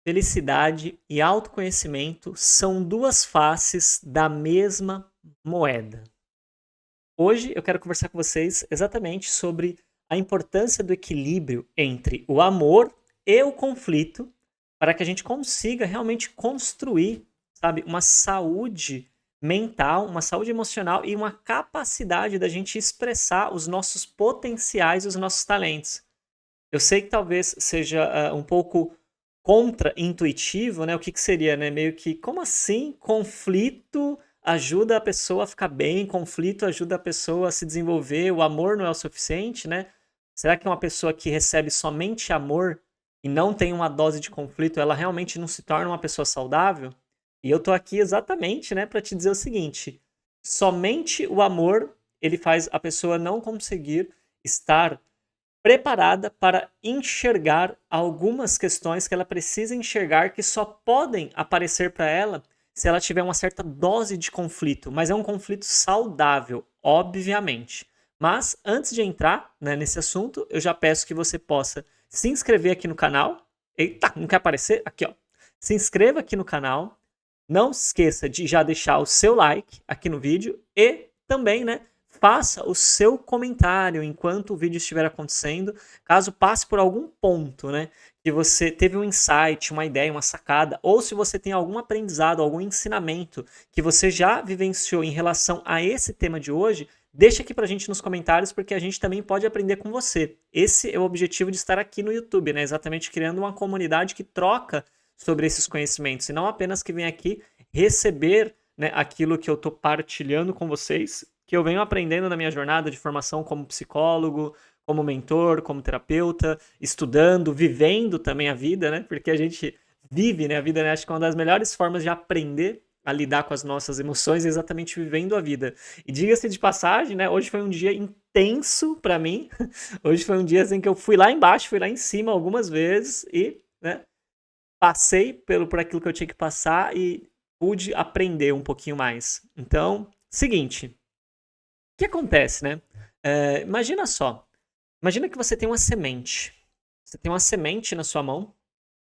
Felicidade e autoconhecimento são duas faces da mesma moeda. Hoje eu quero conversar com vocês exatamente sobre a importância do equilíbrio entre o amor e o conflito para que a gente consiga realmente construir, sabe, uma saúde mental, uma saúde emocional e uma capacidade da gente expressar os nossos potenciais e os nossos talentos. Eu sei que talvez seja, um pouco contra-intuitivo, né, o que que seria, né, meio que, como assim conflito ajuda a pessoa a ficar bem, conflito ajuda a pessoa a se desenvolver, o amor não é o suficiente, né? Será que uma pessoa que recebe somente amor e não tem uma dose de conflito, ela realmente não se torna uma pessoa saudável? E eu tô aqui exatamente, né, para te dizer o seguinte: somente o amor, ele faz a pessoa não conseguir estar preparada para enxergar algumas questões que ela precisa enxergar que só podem aparecer para ela se ela tiver uma certa dose de conflito, mas é um conflito saudável, obviamente. Mas antes de entrar, né, nesse assunto, eu já peço que você possa se inscrever aqui no canal. Eita, não quer aparecer? Aqui, ó. Se inscreva aqui no canal. Não se esqueça de já deixar o seu like aqui no vídeo e também, né, faça o seu comentário enquanto o vídeo estiver acontecendo, caso passe por algum ponto, né, que você teve um insight, uma ideia, uma sacada, ou se você tem algum aprendizado, algum ensinamento que você já vivenciou em relação a esse tema de hoje, deixa aqui pra gente nos comentários, porque a gente também pode aprender com você. Esse é o objetivo de estar aqui no YouTube, né, exatamente criando uma comunidade que troca sobre esses conhecimentos, e não apenas que vem aqui receber, né, aquilo que eu estou partilhando com vocês, que eu venho aprendendo na minha jornada de formação como psicólogo, como mentor, como terapeuta, estudando, vivendo também a vida, né? Porque a gente vive, né? A vida, né? Acho que é uma das melhores formas de aprender a lidar com as nossas emoções é exatamente vivendo a vida. E diga-se de passagem, né? Hoje foi um dia intenso para mim. Hoje foi um dia assim que eu fui lá embaixo, fui lá em cima algumas vezes e, né, passei por aquilo que eu tinha que passar e pude aprender um pouquinho mais. Então, seguinte, o que acontece, né? Imagina só, imagina que você tem uma semente. Você tem uma semente na sua mão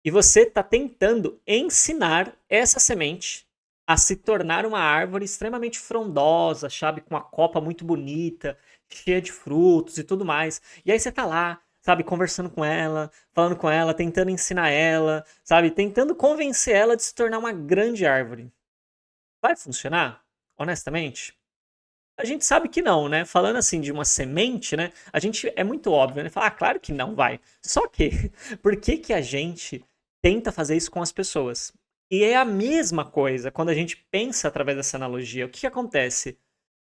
e você está tentando ensinar essa semente a se tornar uma árvore extremamente frondosa, sabe? Com uma copa muito bonita, cheia de frutos e tudo mais. E aí você tá lá, sabe? Conversando com ela, falando com ela, tentando ensinar ela, sabe? Tentando convencer ela de se tornar uma grande árvore. Vai funcionar? Honestamente? A gente sabe que não, né? Falando assim de uma semente, né? A gente é muito óbvio, né? Falar, ah, claro que não vai. Só que, por que que a gente tenta fazer isso com as pessoas? E é a mesma coisa quando a gente pensa através dessa analogia. O que que acontece?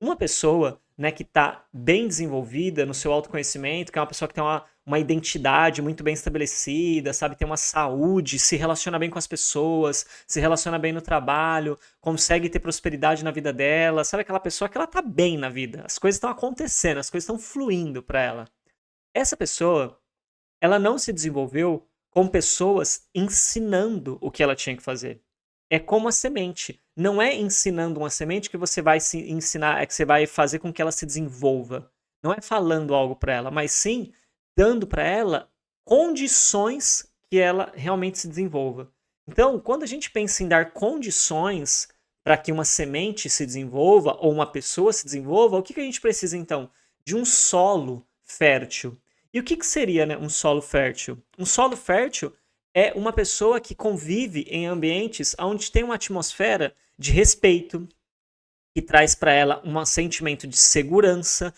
Uma pessoa, né, que está bem desenvolvida no seu autoconhecimento, que é uma pessoa que tem uma identidade muito bem estabelecida, sabe, tem uma saúde, se relaciona bem com as pessoas, se relaciona bem no trabalho, consegue ter prosperidade na vida dela, sabe, aquela pessoa que ela tá bem na vida, as coisas estão acontecendo, as coisas estão fluindo para ela. Essa pessoa, ela não se desenvolveu com pessoas ensinando o que ela tinha que fazer. É como a semente. Não é ensinando uma semente que você vai se ensinar, é que você vai fazer com que ela se desenvolva. Não é falando algo para ela, mas sim dando para ela condições que ela realmente se desenvolva. Então, quando a gente pensa em dar condições para que uma semente se desenvolva ou uma pessoa se desenvolva, o que que a gente precisa então? De um solo fértil. E o que que seria, né, um solo fértil? Um solo fértil é uma pessoa que convive em ambientes onde tem uma atmosfera de respeito, que traz para ela um sentimento de segurança.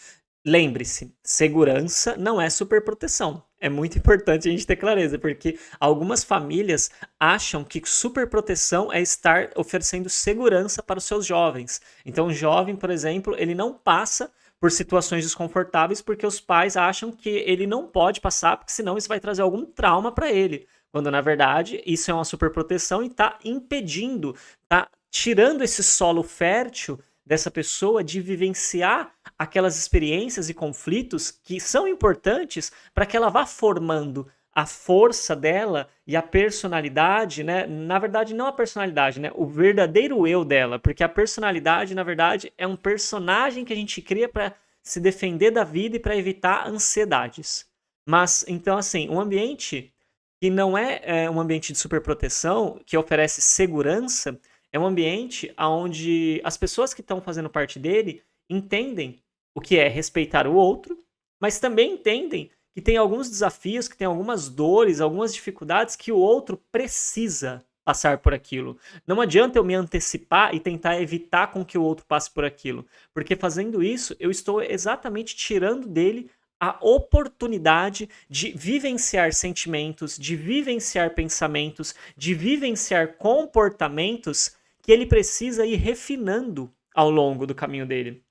Lembre-se, segurança não é superproteção. É muito importante a gente ter clareza, porque algumas famílias acham que superproteção é estar oferecendo segurança para os seus jovens. Então, o jovem, por exemplo, ele não passa por situações desconfortáveis porque os pais acham que ele não pode passar, porque senão isso vai trazer algum trauma para ele. Quando na verdade isso é uma superproteção e está impedindo, está tirando esse solo fértil dessa pessoa de vivenciar aquelas experiências e conflitos que são importantes para que ela vá formando a força dela e a personalidade, né? Na verdade, não a personalidade, né? O verdadeiro eu dela, porque a personalidade, na verdade, é um personagem que a gente cria para se defender da vida e para evitar ansiedades. Mas, então, assim, um ambiente que não é um ambiente de superproteção, que oferece segurança, é um ambiente onde as pessoas que estão fazendo parte dele entendem o que é respeitar o outro, mas também entendem que tem alguns desafios, que tem algumas dores, algumas dificuldades que o outro precisa passar por aquilo. Não adianta eu me antecipar e tentar evitar com que o outro passe por aquilo, porque fazendo isso eu estou exatamente tirando dele a oportunidade de vivenciar sentimentos, de vivenciar pensamentos, de vivenciar comportamentos que ele precisa ir refinando ao longo do caminho dele.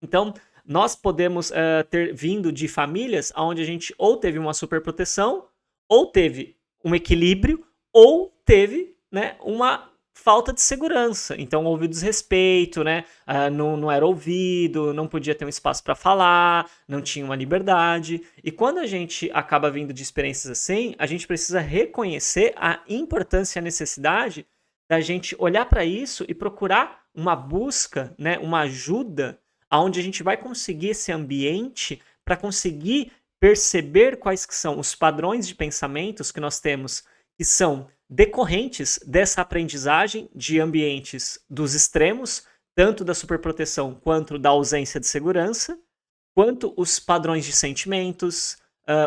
Então, nós podemos ter vindo de famílias onde a gente ou teve uma superproteção, ou teve um equilíbrio, ou teve, né, uma falta de segurança. Então houve desrespeito, né? Não era ouvido, não podia ter um espaço para falar, não tinha uma liberdade. E quando a gente acaba vindo de experiências assim, a gente precisa reconhecer a importância e a necessidade da gente olhar para isso e procurar uma busca, né, uma ajuda, onde a gente vai conseguir esse ambiente para conseguir perceber quais que são os padrões de pensamentos que nós temos, que são decorrentes dessa aprendizagem de ambientes dos extremos, tanto da superproteção quanto da ausência de segurança, quanto os padrões de sentimentos,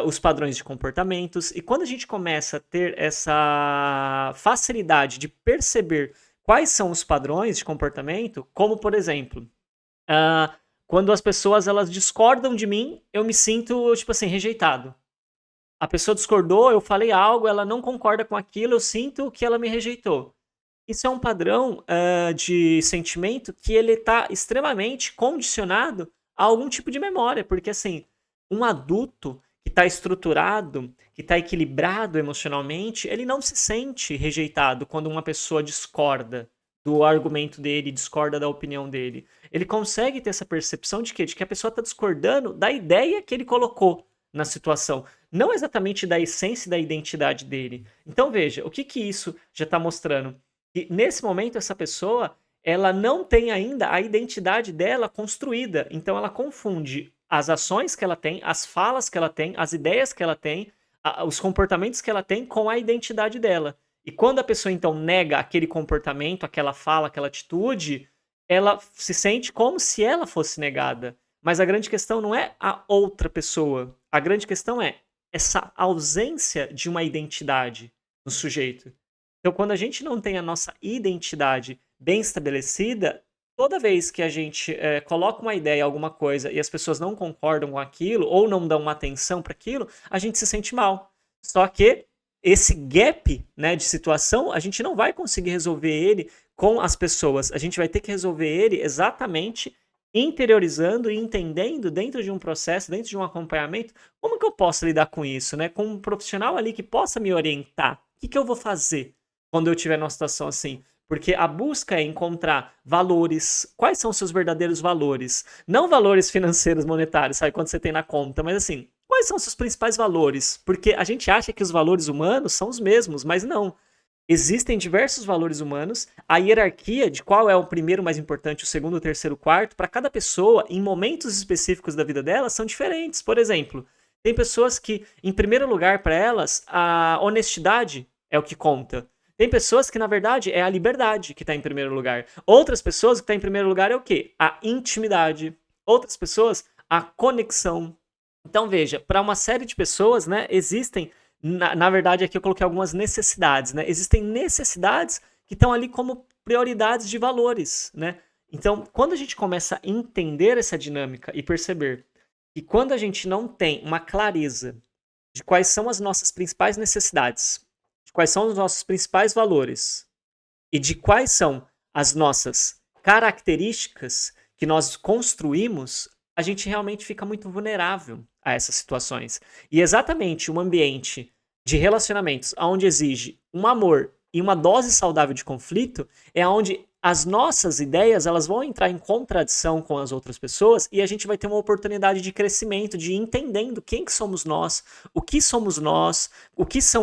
os padrões de comportamentos. E quando a gente começa a ter essa facilidade de perceber quais são os padrões de comportamento, como por exemplo, quando as pessoas elas discordam de mim, eu me sinto, tipo assim, rejeitado. A pessoa discordou, eu falei algo, ela não concorda com aquilo, eu sinto que ela me rejeitou. Isso é um padrão de sentimento que ele está extremamente condicionado a algum tipo de memória, porque assim, um adulto que está estruturado, que está equilibrado emocionalmente, ele não se sente rejeitado quando uma pessoa discorda do argumento dele, discorda da opinião dele. Ele consegue ter essa percepção de quê? De que a pessoa está discordando da ideia que ele colocou na situação, não exatamente da essência e da identidade dele. Então veja, o que que isso já está mostrando? Que nesse momento essa pessoa, ela não tem ainda a identidade dela construída, então ela confunde as ações que ela tem, as falas que ela tem, as ideias que ela tem, os comportamentos que ela tem com a identidade dela. E quando a pessoa então nega aquele comportamento, aquela fala, aquela atitude, ela se sente como se ela fosse negada. Mas a grande questão não é a outra pessoa. A grande questão é essa ausência de uma identidade no sujeito. Então, quando a gente não tem a nossa identidade bem estabelecida, toda vez que a gente coloca uma ideia, alguma coisa, e as pessoas não concordam com aquilo, ou não dão uma atenção para aquilo, a gente se sente mal. Só que esse gap, né, de situação, a gente não vai conseguir resolver ele com as pessoas. A gente vai ter que resolver ele exatamente interiorizando e entendendo dentro de um processo, dentro de um acompanhamento, como que eu posso lidar com isso, né? Com um profissional ali que possa me orientar. O que que eu vou fazer quando eu estiver numa situação assim? Porque a busca é encontrar valores. Quais são os seus verdadeiros valores? Não valores financeiros, monetários, sabe? Quando você tem na conta, mas assim, quais são os seus principais valores? Porque a gente acha que os valores humanos são os mesmos, mas não. Existem diversos valores humanos, a hierarquia de qual é o primeiro mais importante, o segundo, o terceiro, o quarto, para cada pessoa, em momentos específicos da vida dela, são diferentes. Por exemplo, tem pessoas que, em primeiro lugar para elas, a honestidade é o que conta. Tem pessoas que, na verdade, é a liberdade que está em primeiro lugar. Outras pessoas que está em primeiro lugar é o quê? A intimidade. Outras pessoas, a conexão. Então, veja, para uma série de pessoas, né, existem, na verdade, aqui eu coloquei algumas necessidades, né? Existem necessidades que estão ali como prioridades de valores, né? Então, quando a gente começa a entender essa dinâmica e perceber que quando a gente não tem uma clareza de quais são as nossas principais necessidades, de quais são os nossos principais valores e de quais são as nossas características que nós construímos, a gente realmente fica muito vulnerável a essas situações. E exatamente um ambiente de relacionamentos onde exige um amor e uma dose saudável de conflito é onde as nossas ideias elas vão entrar em contradição com as outras pessoas e a gente vai ter uma oportunidade de crescimento, de ir entendendo quem que somos nós, o que são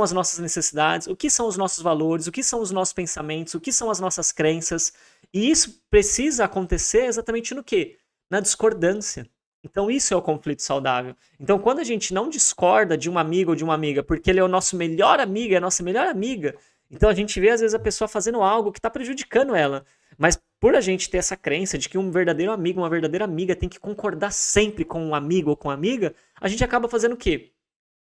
as nossas necessidades, o que são os nossos valores, o que são os nossos pensamentos, o que são as nossas crenças. E isso precisa acontecer exatamente no quê? Na discordância. Então isso é o conflito saudável. Então quando a gente não discorda de um amigo ou de uma amiga porque ele é o nosso melhor amigo, é a nossa melhor amiga, então a gente vê às vezes a pessoa fazendo algo que está prejudicando ela. Mas por a gente ter essa crença de que um verdadeiro amigo, uma verdadeira amiga tem que concordar sempre com um amigo ou com uma amiga, a gente acaba fazendo o quê?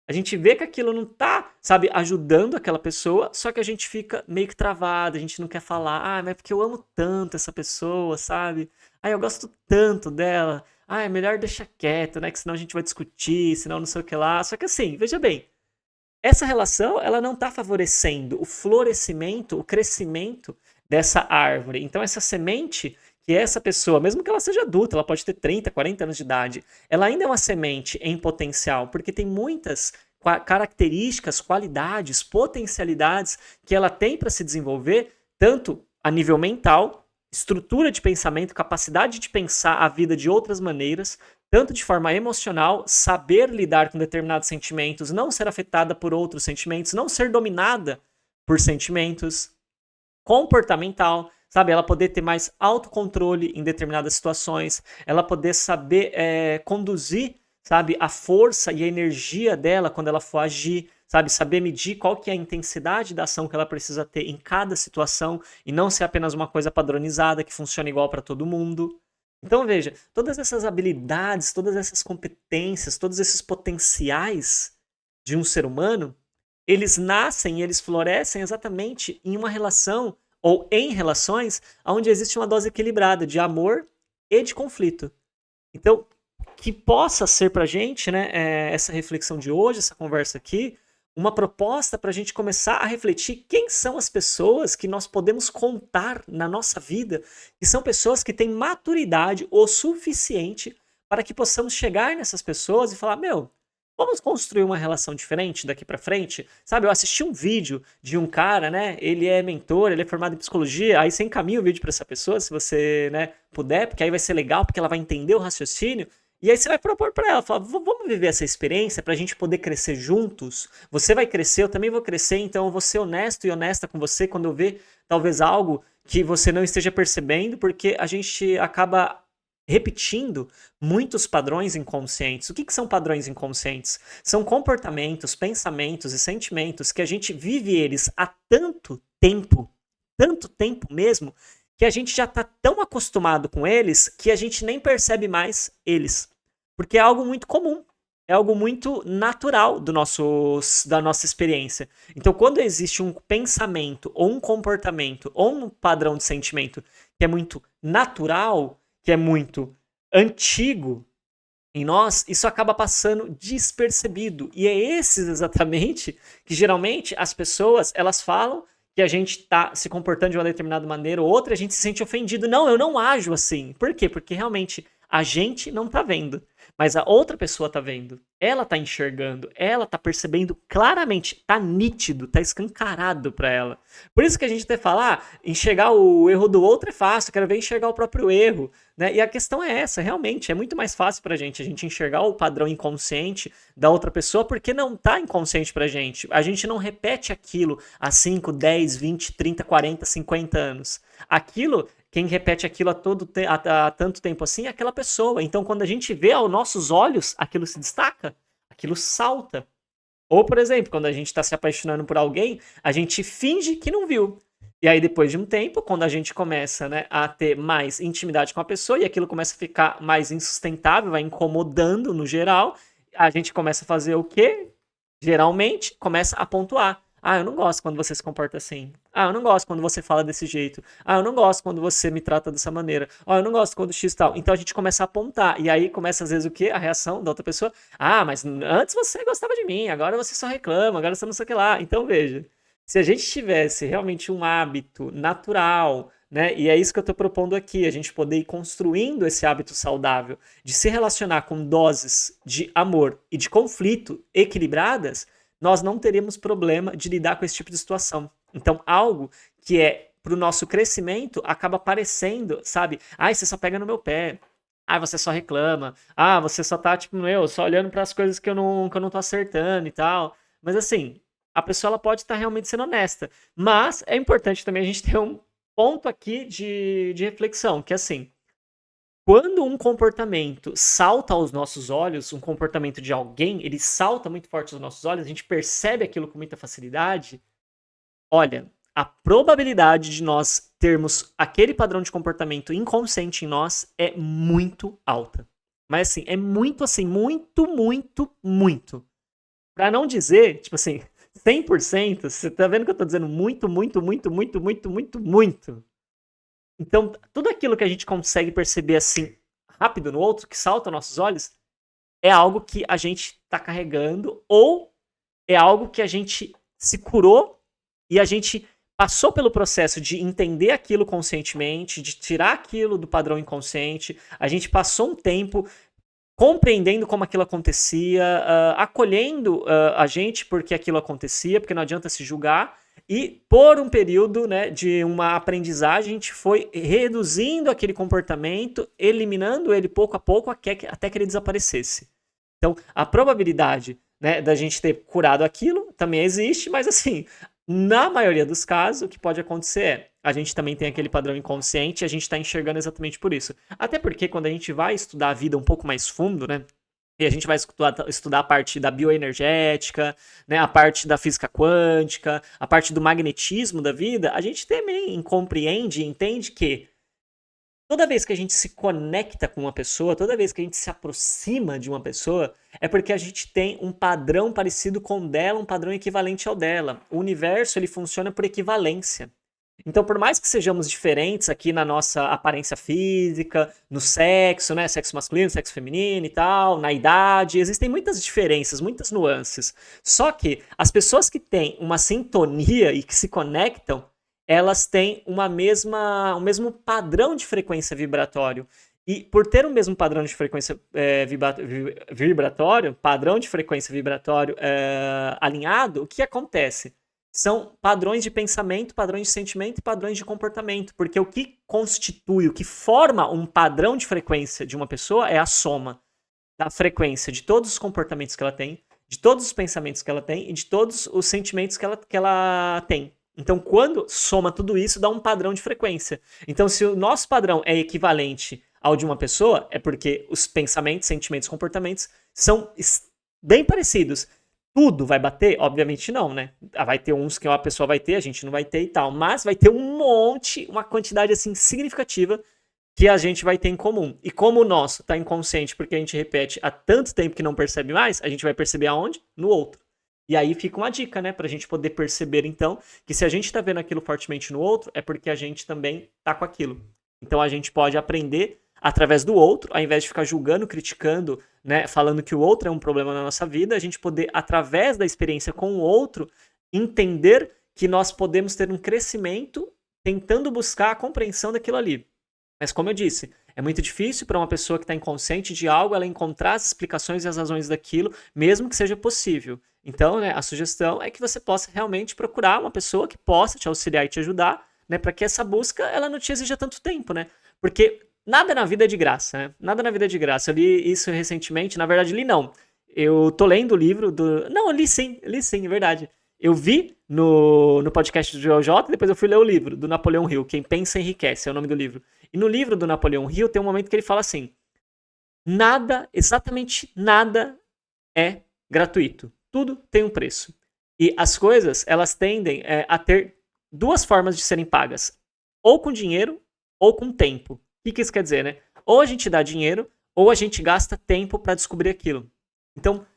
A gente vê que aquilo não tá, sabe, ajudando aquela pessoa, só que a gente fica meio que travado, a gente não quer falar, mas é porque eu amo tanto essa pessoa, sabe? Eu gosto tanto dela. É melhor deixar quieto, né? Que senão a gente vai discutir, senão não sei o que lá. Só que assim, veja bem, essa relação, ela não tá favorecendo o florescimento, o crescimento dessa árvore. Então essa semente que essa pessoa, mesmo que ela seja adulta, ela pode ter 30, 40 anos de idade, ela ainda é uma semente em potencial, porque tem muitas características, qualidades, potencialidades que ela tem para se desenvolver, tanto a nível mental, estrutura de pensamento, capacidade de pensar a vida de outras maneiras, tanto de forma emocional, saber lidar com determinados sentimentos, não ser afetada por outros sentimentos, não ser dominada por sentimentos, comportamental, sabe? Ela poder ter mais autocontrole em determinadas situações, ela poder saber conduzir, sabe, a força e a energia dela quando ela for agir, sabe? Saber medir qual que é a intensidade da ação que ela precisa ter em cada situação e não ser apenas uma coisa padronizada que funciona igual para todo mundo. Então veja, todas essas habilidades, todas essas competências, todos esses potenciais de um ser humano, eles nascem e eles florescem exatamente em uma relação ou em relações onde existe uma dose equilibrada de amor e de conflito. Então, que possa ser pra gente, né, essa reflexão de hoje, essa conversa aqui, uma proposta para a gente começar a refletir quem são as pessoas que nós podemos contar na nossa vida, que são pessoas que têm maturidade o suficiente para que possamos chegar nessas pessoas e falar, meu, vamos construir uma relação diferente daqui para frente? Sabe, eu assisti um vídeo de um cara, né, ele é mentor, ele é formado em psicologia, aí você encaminha o vídeo para essa pessoa, se você, né, puder, porque aí vai ser legal, porque ela vai entender o raciocínio. E aí você vai propor para ela, falar, vamos viver essa experiência para a gente poder crescer juntos? Você vai crescer, eu também vou crescer, então eu vou ser honesto e honesta com você quando eu ver talvez algo que você não esteja percebendo, porque a gente acaba repetindo muitos padrões inconscientes. O que são padrões inconscientes? São comportamentos, pensamentos e sentimentos que a gente vive eles há tanto tempo mesmo, que a gente já está tão acostumado com eles que a gente nem percebe mais eles. Porque é algo muito comum, é algo muito natural da nossa experiência. Então, quando existe um pensamento, ou um comportamento, ou um padrão de sentimento que é muito natural, que é muito antigo em nós, isso acaba passando despercebido. E é esses exatamente que geralmente as pessoas elas falam que a gente tá se comportando de uma determinada maneira ou outra, a gente se sente ofendido. Não, eu não ajo assim. Por quê? Porque realmente a gente não tá vendo, mas a outra pessoa tá vendo. Ela tá enxergando, ela tá percebendo claramente, tá nítido, tá escancarado pra ela. Por isso que a gente até fala, enxergar o erro do outro é fácil, quero ver enxergar o próprio erro, né? E a questão é essa, realmente, é muito mais fácil pra gente a gente enxergar o padrão inconsciente da outra pessoa porque não tá inconsciente pra gente. A gente não repete aquilo há 5, 10, 20, 30, 40, 50 anos. Aquilo, quem repete aquilo há tanto tempo assim é aquela pessoa. Então, quando a gente vê aos nossos olhos, aquilo se destaca, aquilo salta. Ou, por exemplo, quando a gente está se apaixonando por alguém, a gente finge que não viu. E aí, depois de um tempo, quando a gente começa, né, a ter mais intimidade com a pessoa e aquilo começa a ficar mais insustentável, vai incomodando no geral, a gente começa a fazer o quê? Geralmente, começa a pontuar. Eu não gosto quando você se comporta assim. Eu não gosto quando você fala desse jeito. Eu não gosto quando você me trata dessa maneira. Eu não gosto quando X tal. Então a gente começa a apontar. E aí começa às vezes o quê? A reação da outra pessoa. Mas antes você gostava de mim, agora você só reclama, agora você não sei o que lá. Então veja, se a gente tivesse realmente um hábito natural, né? E é isso que eu estou propondo aqui, a gente poder ir construindo esse hábito saudável de se relacionar com doses de amor e de conflito equilibradas, nós não teríamos problema de lidar com esse tipo de situação. Então, algo que é para o nosso crescimento acaba parecendo, sabe? Você só pega no meu pé. Você só reclama. Você só tá, tipo, só olhando para as coisas que eu não tô acertando e tal. Mas assim, a pessoa ela pode estar realmente sendo honesta. Mas é importante também a gente ter um ponto aqui de reflexão, que é assim, Quando um comportamento salta aos nossos olhos, um comportamento de alguém, ele salta muito forte aos nossos olhos, a gente percebe aquilo com muita facilidade. Olha, a probabilidade de nós termos aquele padrão de comportamento inconsciente em nós é muito alta. Mas assim, é muito assim, muito, muito, muito. Pra não dizer, tipo assim, 100%, você tá vendo que eu tô dizendo muito, muito, muito, muito, muito, muito, muito. Então, tudo aquilo que a gente consegue perceber assim, rápido no outro, que salta aos nossos olhos, é algo que a gente tá carregando ou é algo que a gente se curou e a gente passou pelo processo de entender aquilo conscientemente, de tirar aquilo do padrão inconsciente. A gente passou um tempo compreendendo como aquilo acontecia, acolhendo a gente porque aquilo acontecia, porque não adianta se julgar. E por um período, né, de uma aprendizagem, a gente foi reduzindo aquele comportamento, eliminando ele pouco a pouco até que ele desaparecesse. Então, a probabilidade, né, da gente ter curado aquilo também existe, mas assim, na maioria dos casos, o que pode acontecer é a gente também tem aquele padrão inconsciente e a gente está enxergando exatamente por isso. Até porque quando a gente vai estudar a vida um pouco mais fundo, né? E a gente vai estudar a parte da bioenergética, né, a parte da física quântica, a parte do magnetismo da vida, a gente também compreende e entende que toda vez que a gente se conecta com uma pessoa, toda vez que a gente se aproxima de uma pessoa, é porque a gente tem um padrão parecido com o dela, um padrão equivalente ao dela. O universo, ele funciona por equivalência. Então, por mais que sejamos diferentes aqui na nossa aparência física, no sexo, né, sexo masculino, sexo feminino e tal, na idade, existem muitas diferenças, muitas nuances. Só que as pessoas que têm uma sintonia e que se conectam, elas têm um mesmo padrão de frequência vibratório. E por ter o mesmo padrão de frequência vibratório, padrão de frequência vibratório alinhado, o que acontece? São padrões de pensamento, padrões de sentimento e padrões de comportamento. Porque o que constitui, o que forma um padrão de frequência de uma pessoa é a soma da frequência de todos os comportamentos que ela tem, de todos os pensamentos que ela tem e de todos os sentimentos que ela tem. Então, quando soma tudo isso, dá um padrão de frequência. Então, se o nosso padrão é equivalente ao de uma pessoa, é porque os pensamentos, sentimentos, comportamentos são bem parecidos. Tudo vai bater? Obviamente não, né? Vai ter uns que uma pessoa vai ter, a gente não vai ter e tal. Mas vai ter um monte, uma quantidade assim significativa que a gente vai ter em comum. E como o nosso tá inconsciente porque a gente repete há tanto tempo que não percebe mais, a gente vai perceber aonde? No outro. E aí fica uma dica, né? Pra gente poder perceber, então, que se a gente tá vendo aquilo fortemente no outro, é porque a gente também tá com aquilo. Então a gente pode aprender através do outro, ao invés de ficar julgando, criticando, né, falando que o outro é um problema na nossa vida, a gente poder, através da experiência com o outro, entender que nós podemos ter um crescimento tentando buscar a compreensão daquilo ali. Mas como eu disse, é muito difícil para uma pessoa que está inconsciente de algo ela encontrar as explicações e as razões daquilo, mesmo que seja possível. Então, né, a sugestão é que você possa realmente procurar uma pessoa que possa te auxiliar e te ajudar, né, para que essa busca ela não te exija tanto tempo, né? Porque nada na vida é de graça, né? Nada na vida é de graça. Eu li isso recentemente, na verdade li não. Eu tô lendo o livro do... Não, eu li sim, é verdade. Eu vi no podcast do Joel J, depois eu fui ler o livro do Napoleão Hill, Quem Pensa Enriquece, é o nome do livro. E no livro do Napoleão Hill tem um momento que ele fala assim, nada, exatamente nada é gratuito. Tudo tem um preço. E as coisas, elas tendem a ter duas formas de serem pagas. Ou com dinheiro, ou com tempo. O que isso quer dizer, né? Ou a gente dá dinheiro, ou a gente gasta tempo para descobrir aquilo. Então,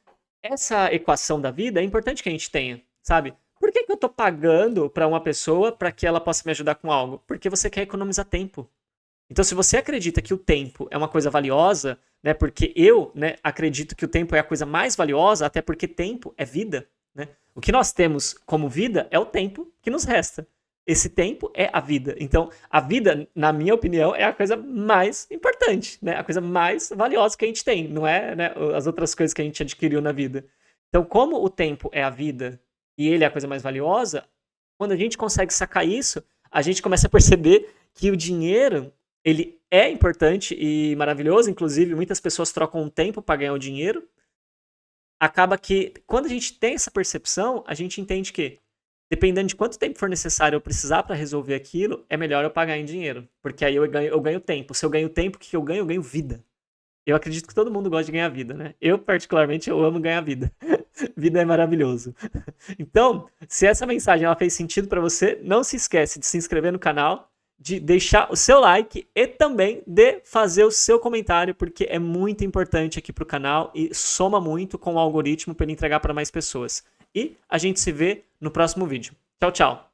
essa equação da vida é importante que a gente tenha, sabe? Por que eu tô pagando para uma pessoa para que ela possa me ajudar com algo? Porque você quer economizar tempo. Então, se você acredita que o tempo é uma coisa valiosa, né? Porque eu, né, acredito que o tempo é a coisa mais valiosa, até porque tempo é vida, né? O que nós temos como vida é o tempo que nos resta. Esse tempo é a vida. Então, a vida, na minha opinião, é a coisa mais importante, né? A coisa mais valiosa que a gente tem, não é, né, as outras coisas que a gente adquiriu na vida. Então, como o tempo é a vida e ele é a coisa mais valiosa, quando a gente consegue sacar isso, a gente começa a perceber que o dinheiro, ele é importante e maravilhoso, inclusive muitas pessoas trocam o tempo para ganhar o dinheiro. Acaba que, quando a gente tem essa percepção, a gente entende que dependendo de quanto tempo for necessário eu precisar para resolver aquilo, é melhor eu pagar em dinheiro. Porque aí eu ganho tempo. Se eu ganho tempo, o que eu ganho? Eu ganho vida. Eu acredito que todo mundo gosta de ganhar vida, né? Eu, particularmente, eu amo ganhar vida. Vida é maravilhoso. Então, se essa mensagem ela fez sentido para você, não se esquece de se inscrever no canal, de deixar o seu like e também de fazer o seu comentário, porque é muito importante aqui para o canal e soma muito com o algoritmo para ele entregar para mais pessoas. E a gente se vê no próximo vídeo. Tchau, tchau!